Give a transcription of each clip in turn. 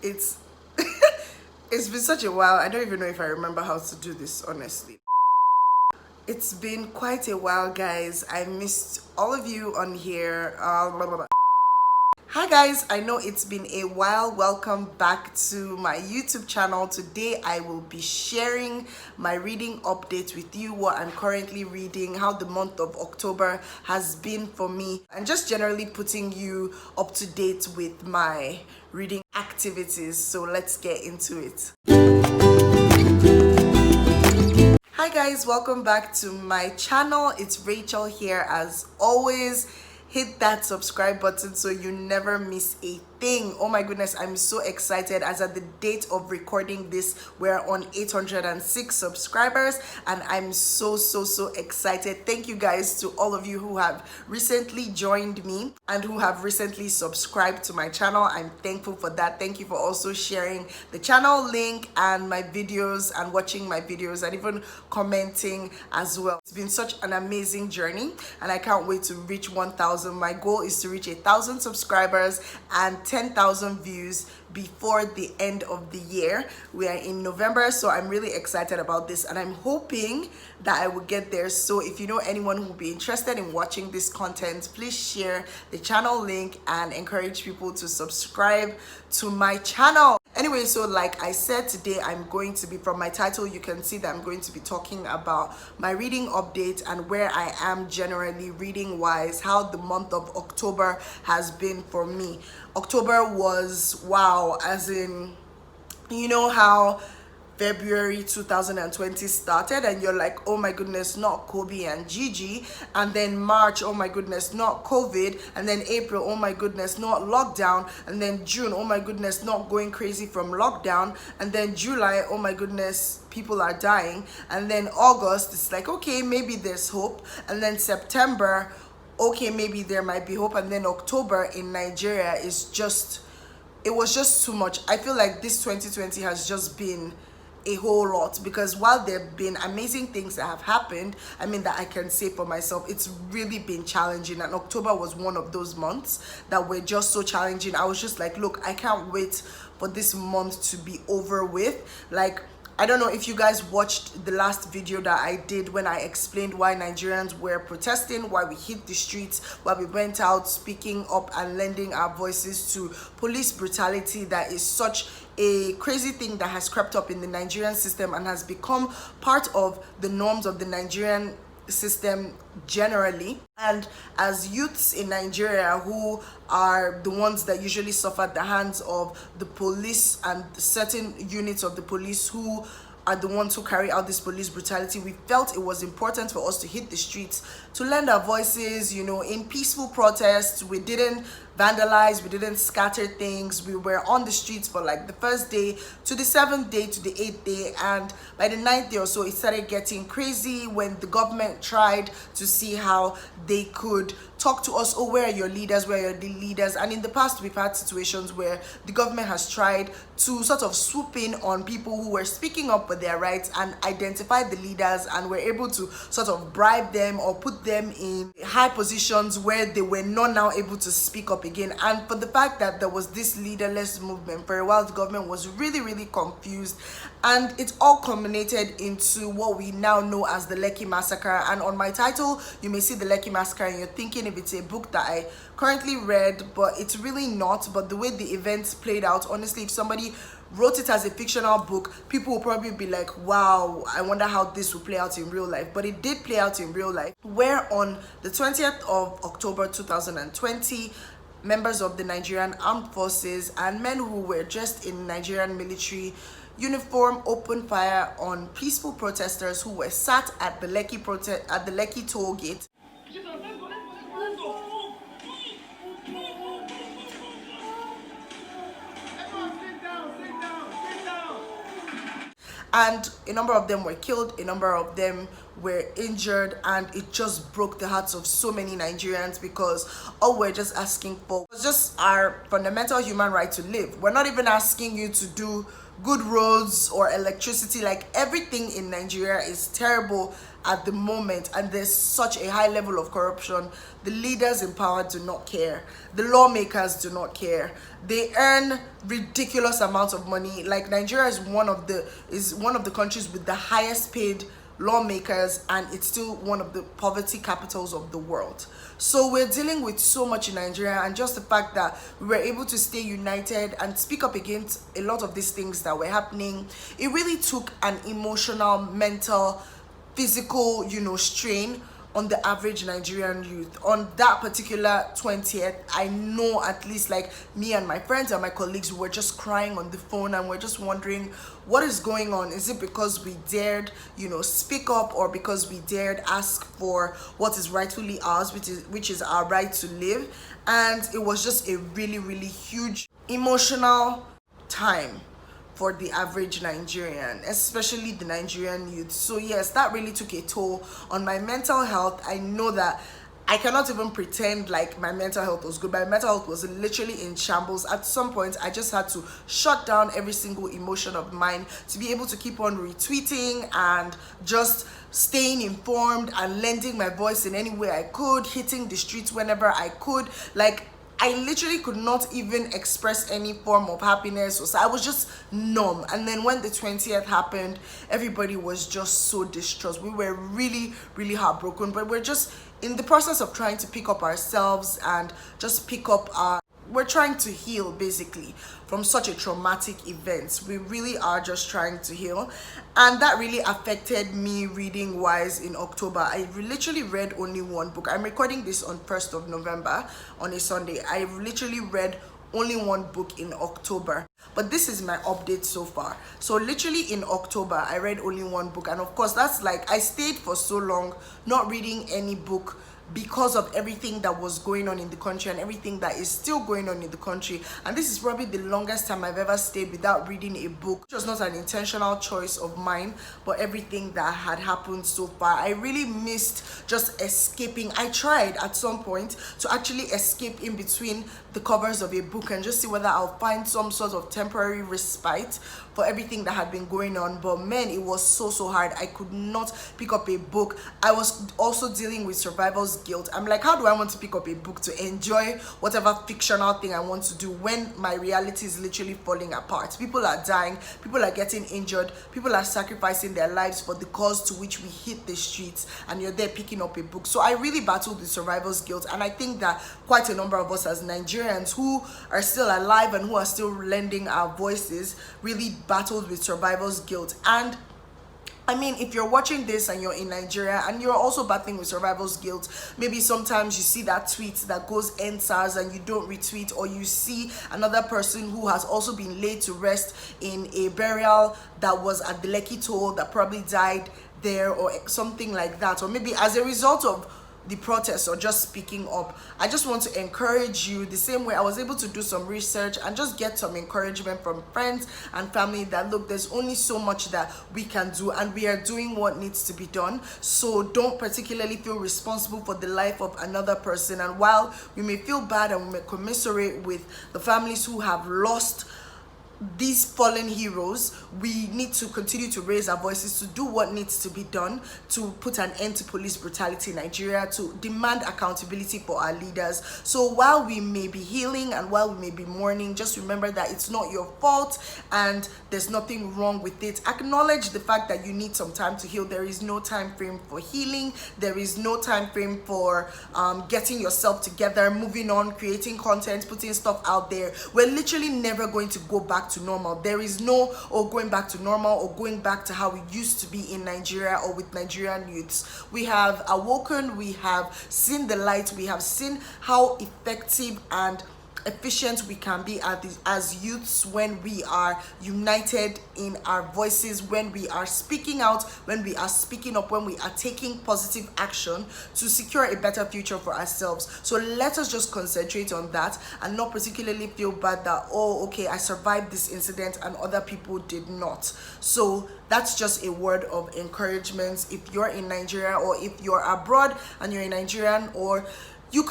It's it's been such a while. I don't even know if I remember how to do this, honestly. It's been quite a while, guys. I missed all of you on here. Blah, blah, blah. Hi guys, I know it's been a while. Welcome back to my YouTube channel. Today I will be sharing my reading update with you, what I'm currently reading, how the month of October has been for me, and just generally putting you up to date with my reading activities. So let's get into it. Hi guys, welcome back to my channel. It's Rachel here as always. Hit that subscribe button so you never miss a thing. Oh my goodness, I'm so excited. As at the date of recording this, we're on 806 subscribers and I'm so excited. Thank you guys to all of you who have recently joined me and who have recently subscribed to my channel. I'm thankful for that. Thank you for also sharing the channel link and my videos and watching my videos and even commenting as well. It's been such an amazing journey and I can't wait to reach 1,000. My goal is to reach 1,000 subscribers and 10,000 views before the end of the year. We are in November, so I'm really excited about this and I'm hoping that I will get there. So if you know anyone who will be interested in watching this content, please share the channel link and encourage people to subscribe to my channel. Anyway, so like I said, today I'm going to be, from my title you can see that I'm going to be talking about my reading update and where I am generally reading wise, how the month of October has been for me. October was wow, as in, you know how February 2020 started and you're like, oh my goodness, not Kobe and Gigi, and then March, oh my goodness, not COVID, and then April, oh my goodness, not lockdown, and then June, oh my goodness, not going crazy from lockdown, and then July, oh my goodness, people are dying, and then August, it's like, okay, maybe there's hope, and then September, okay, maybe there might be hope, and then October in Nigeria is just, it was just too much. I feel like this 2020 has just been a whole lot, because while there have been amazing things that have happened, I mean, that I can say for myself, it's really been challenging, and October was one of those months that were just so challenging. I was just like, look, I can't wait for this month to be over with. Like, I don't know if you guys watched the last video that I did when I explained why Nigerians were protesting, why we hit the streets, why we went out speaking up and lending our voices to police brutality. That is such a crazy thing that has crept up in the Nigerian system and has become part of the norms of the Nigerian system generally. And as youths in Nigeria, who are the ones that usually suffer at the hands of the police and certain units of the police who are the ones who carry out this police brutality, we felt it was important for us to hit the streets to lend our voices, you know, in peaceful protests. We didn't vandalize, we didn't scatter things. We were on the streets for like the first day to the 7th day to the 8th day, and by the 9th day or so it started getting crazy when the government tried to see how they could talk to us. Oh, where are your leaders, where are the leaders? And in the past we've had situations where the government has tried to sort of swoop in on people who were speaking up for their rights and identify the leaders, and were able to sort of bribe them or put them in high positions where they were not now able to speak up again. And for the fact that there was this leaderless movement, for a while the government was really confused, and it all culminated into what we now know as the Lekki Massacre. And on my title you may see the Lekki Massacre and you're thinking if it's a book that I currently read, but it's really not. But the way the events played out, honestly, if somebody wrote it as a fictional book, people will probably be like, wow, I wonder how this will play out in real life. But it did play out in real life, where on the 20th of October 2020, members of the Nigerian Armed Forces and men who were dressed in Nigerian military uniform opened fire on peaceful protesters who were sat at the Lekki toll gate. And a number of them were killed, a number of them were injured, and it just broke the hearts of so many Nigerians, because all we're just asking for was just our fundamental human right to live. We're not even asking you to do good roads or electricity. Like, everything in Nigeria is terrible at the moment, and there's such a high level of corruption. The leaders in power do not care, the lawmakers do not care. They earn ridiculous amounts of money. Like, Nigeria is one of the countries with the highest paid lawmakers, and it's still one of the poverty capitals of the world. So we're dealing with so much in Nigeria, and just the fact that we were able to stay united and speak up against a lot of these things that were happening, it really took an emotional, mental, physical, strain on the average Nigerian youth. On that particular 20th, I know at least, like, me and my friends and my colleagues were just crying on the phone, and we're just wondering what is going on. Is it because we dared, speak up, or because we dared ask for what is rightfully ours, which is our right to live? And it was just a really, really huge emotional time for the average Nigerian, especially the Nigerian youth. So yes, that really took a toll on my mental health. I know that I cannot even pretend like my mental health was good. My mental health was literally in shambles. At some point, I just had to shut down every single emotion of mine to be able to keep on retweeting and just staying informed and lending my voice in any way I could, hitting the streets whenever I could. Like, I literally could not even express any form of happiness. So I was just numb. And then when the 20th happened, everybody was just so distraught. We were really, really heartbroken, but we're just in the process of trying to pick up ourselves and just pick up we're trying to heal, basically, from such a traumatic event. We really are just trying to heal. And that really affected me reading wise in October. I literally read only one book. I'm recording this on 1st of November on a Sunday. I literally read only one book in October, but this is my update so far. So literally in October, I read only one book, and of course that's like, I stayed for so long not reading any book because of everything that was going on in the country and everything that is still going on in the country. And this is probably the longest time I've ever stayed without reading a book, which was not an intentional choice of mine, but everything that had happened so far. I really missed just escaping. I tried at some point to actually escape in between the covers of a book and just see whether I'll find some sort of temporary respite for everything that had been going on. But man, it was so hard. I could not pick up a book. I was also dealing with survivor's guilt. I'm like, how do I want to pick up a book to enjoy whatever fictional thing I want to do when my reality is literally falling apart? People are dying, people are getting injured, people are sacrificing their lives for the cause to which we hit the streets, and you're there picking up a book. So I really battled with survivor's guilt, and I think that quite a number of us as Nigerians who are still alive and who are still lending our voices really battled with survivor's guilt. And I mean, if you're watching this and you're in Nigeria and you're also battling with survivor's guilt, maybe sometimes you see that tweet that goes end SARS and you don't retweet, or you see another person who has also been laid to rest in a burial that was at the Lekki toll that probably died there or something like that, or maybe as a result of the protests or just speaking up. I just want to encourage you the same way I was able to do some research and just get some encouragement from friends and family that look, there's only so much that we can do and we are doing what needs to be done. So don't particularly feel responsible for the life of another person. And while we may feel bad and we may commiserate with the families who have lost these fallen heroes, we need to continue to raise our voices to do what needs to be done to put an end to police brutality in Nigeria, to demand accountability for our leaders. So while we may be healing and while we may be mourning, just remember that it's not your fault and there's nothing wrong with it. Acknowledge the fact that you need some time to heal. There is no time frame for healing. There is no time frame for getting yourself together, moving on, creating content, putting stuff out there. We're literally never going to go back to normal. There is no going back to normal or going back to how we used to be in Nigeria or with Nigerian youths. We have awoken, we have seen the light, we have seen how effective and efficient we can be as youths when we are united in our voices, when we are speaking out, when we are speaking up, when we are taking positive action to secure a better future for ourselves. So let us just concentrate on that and not particularly feel bad that, oh, okay, I survived this incident and other people did not. So that's just a word of encouragement. If you're in Nigeria, or if you're abroad and you're a Nigerian, or you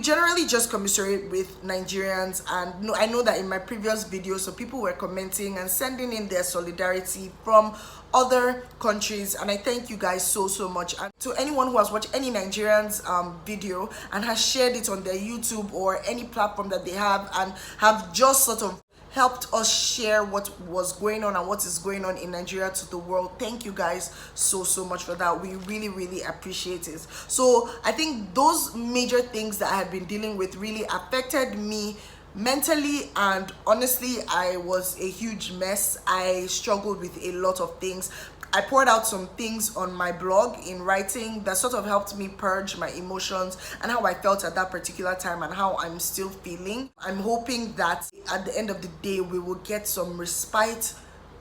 generally just commiserate with Nigerians. And no, I know that in my previous videos, so people were commenting and sending in their solidarity from other countries, and I thank you guys so much. And to anyone who has watched any Nigerians video and has shared it on their YouTube or any platform that they have, and have just sort of helped us share what was going on and what is going on in Nigeria to the world, thank you guys so much for that. We really appreciate it. So I think those major things that I had been dealing with really affected me mentally, and honestly I was a huge mess. I struggled with a lot of things. I poured out some things on my blog in writing that sort of helped me purge my emotions and how I felt at that particular time and how I'm still feeling. I'm hoping that at the end of the day we will get some respite.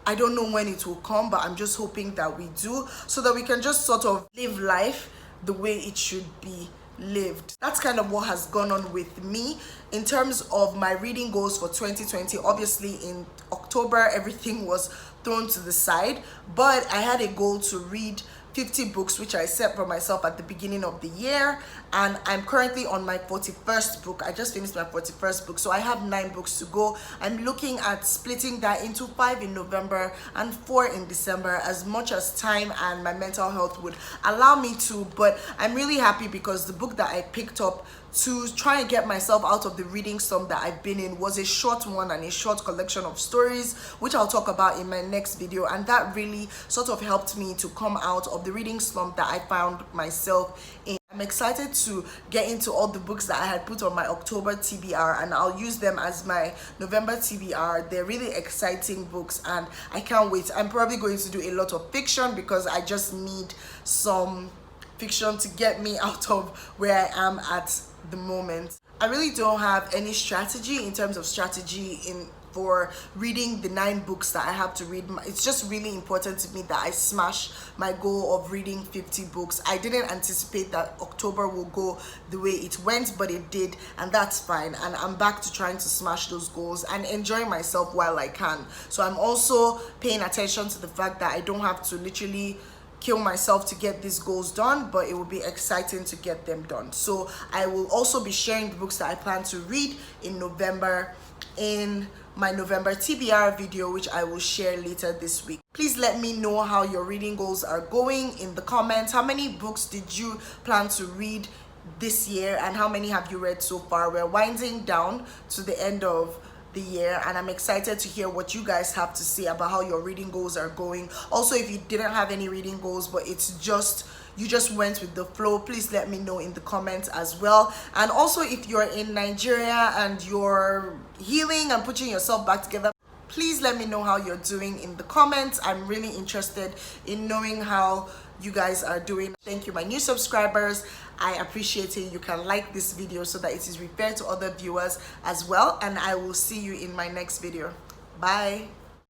I don't know when it will come, but I'm just hoping that we do, so that we can just sort of live life the way it should be lived. That's kind of what has gone on with me in terms of my reading goals for 2020. Obviously in October everything was thrown to the side, but I had a goal to read 50 books, which I set for myself at the beginning of the year, and I'm currently on my 41st book. I just finished my 41st book, so I have 9 books to go. I'm looking at splitting that into 5 in November and 4 in December, as much as time and my mental health would allow me to. But I'm really happy because the book that I picked up to try and get myself out of the reading slump that I've been in was a short one and a short collection of stories, which I'll talk about in my next video, and that really sort of helped me to come out of the reading slump that I found myself in. I'm excited to get into all the books that I had put on my October TBR, and I'll use them as my November TBR. They're really exciting books and I can't wait. I'm probably going to do a lot of fiction because I just need some fiction to get me out of where I am at the moment. I really don't have any strategy in terms of strategy for reading the 9 books that I have to read. It's just really important to me that I smash my goal of reading 50 books. I didn't anticipate that October will go the way it went, but it did, and that's fine. And I'm back to trying to smash those goals and enjoying myself while I can. So I'm also paying attention to the fact that I don't have to literally kill myself to get these goals done, but it will be exciting to get them done. So I will also be sharing the books that I plan to read in November in my November TBR video, which I will share later this week. Please let me know how your reading goals are going in the comments. How many books did you plan to read this year, and how many have you read so far? We're winding down to the end of the year, and I'm excited to hear what you guys have to say about how your reading goals are going. Also, if you didn't have any reading goals but it's just you just went with the flow, please let me know in the comments as well. And also, if you're in Nigeria and you're healing and putting yourself back together, please let me know how you're doing in the comments. I'm really interested in knowing how you guys are doing. Thank you, my new subscribers. I appreciate it. You can like this video so that it is referred to other viewers as well, and I will see you in my next video. Bye.